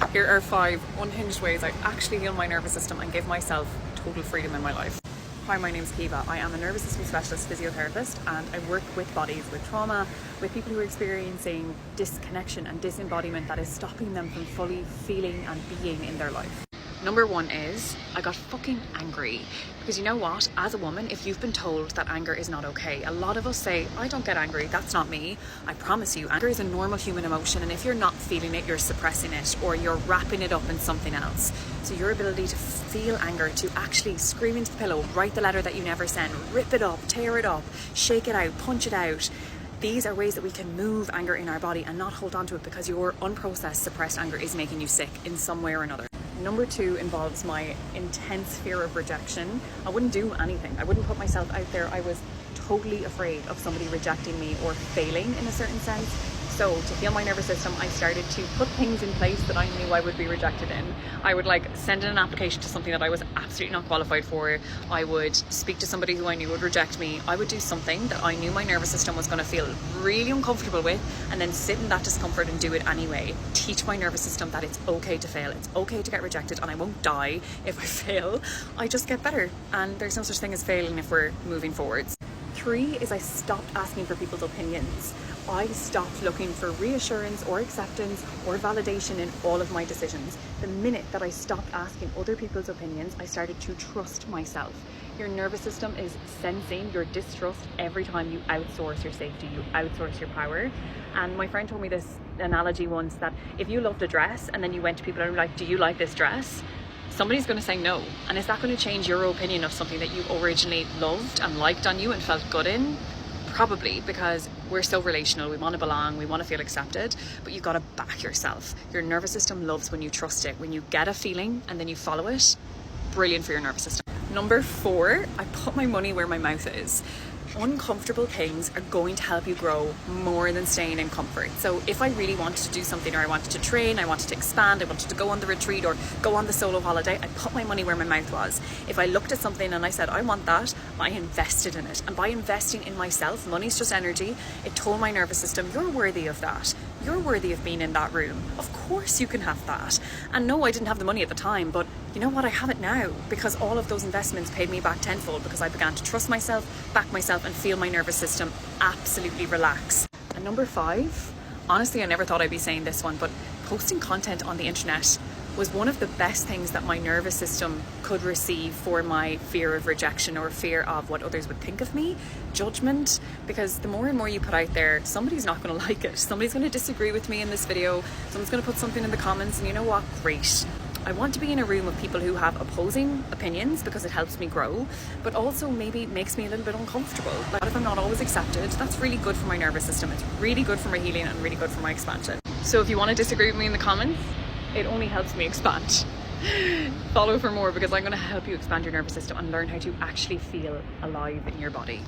Here are 5 unhinged ways I actually heal my nervous system and give myself total freedom in my life. Hi, my name's Kiva. I am a nervous system specialist physiotherapist and I work with bodies with trauma, with people who are experiencing disconnection and disembodiment that is stopping them from fully feeling and being in their life. Number 1 is, I got fucking angry. Because you know what? As a woman, if you've been told that anger is not okay, a lot of us say, I don't get angry, that's not me. I promise you, anger is a normal human emotion, and if you're not feeling it, you're suppressing it, or you're wrapping it up in something else. So your ability to feel anger, to actually scream into the pillow, write the letter that you never send, rip it up, tear it up, shake it out, punch it out. These are ways that we can move anger in our body and not hold on to it, because your unprocessed, suppressed anger is making you sick in some way or another. Number 2 involves my intense fear of rejection. I wouldn't do anything. I wouldn't put myself out there. I was totally afraid of somebody rejecting me or failing in a certain sense. So to heal my nervous system, I started to put things in place that I knew I would be rejected in. I would send in an application to something that I was absolutely not qualified for. I would speak to somebody who I knew would reject me. I would do something that I knew my nervous system was going to feel really uncomfortable with, and then sit in that discomfort and do it anyway. Teach my nervous system that it's okay to fail. It's okay to get rejected, and I won't die if I fail. I just get better, and there's no such thing as failing if we're moving forwards. 3 is I stopped asking for people's opinions. I stopped looking for reassurance or acceptance or validation in all of my decisions. The minute that I stopped asking other people's opinions, I started to trust myself. Your nervous system is sensing your distrust every time you outsource your safety, you outsource your power. And my friend told me this analogy once, that if you loved a dress and then you went to people and were like, do you like this dress? Somebody's going to say no. And is that going to change your opinion of something that you originally loved and liked on you and felt good in? Probably, because we're so relational. We want to belong, we want to feel accepted, but you've got to back yourself. Your nervous system loves when you trust it, when you get a feeling and then you follow it. Brilliant for your nervous system. Number 4, I put my money where my mouth is. Uncomfortable things are going to help you grow more than staying in comfort. So if I really wanted to do something, or I wanted to train, I wanted to expand, I wanted to go on the retreat or go on the solo holiday, I put my money where my mouth was. If I looked at something and I said, I want that, I invested in it. And by investing in myself, money's just energy, it told my nervous system, you're worthy of that. You're worthy of being in that room. Of course you can have that. And no, I didn't have the money at the time, but you know what? I have it now, because all of those investments paid me back tenfold, because I began to trust myself, back myself, and feel my nervous system absolutely relax. And number 5, honestly, I never thought I'd be saying this one, but posting content on the internet was one of the best things that my nervous system could receive for my fear of rejection or fear of what others would think of me, judgment. Because the more and more you put out there, somebody's not going to like it. Somebody's going to disagree with me in this video. Someone's going to put something in the comments, and you know what? Great. I want to be in a room of people who have opposing opinions, because it helps me grow, but also maybe makes me a little bit uncomfortable. Like, if I'm not always accepted, that's really good for my nervous system. It's really good for my healing and really good for my expansion. So if you want to disagree with me in the comments, it only helps me expand. Follow for more, because I'm going to help you expand your nervous system and learn how to actually feel alive in your body.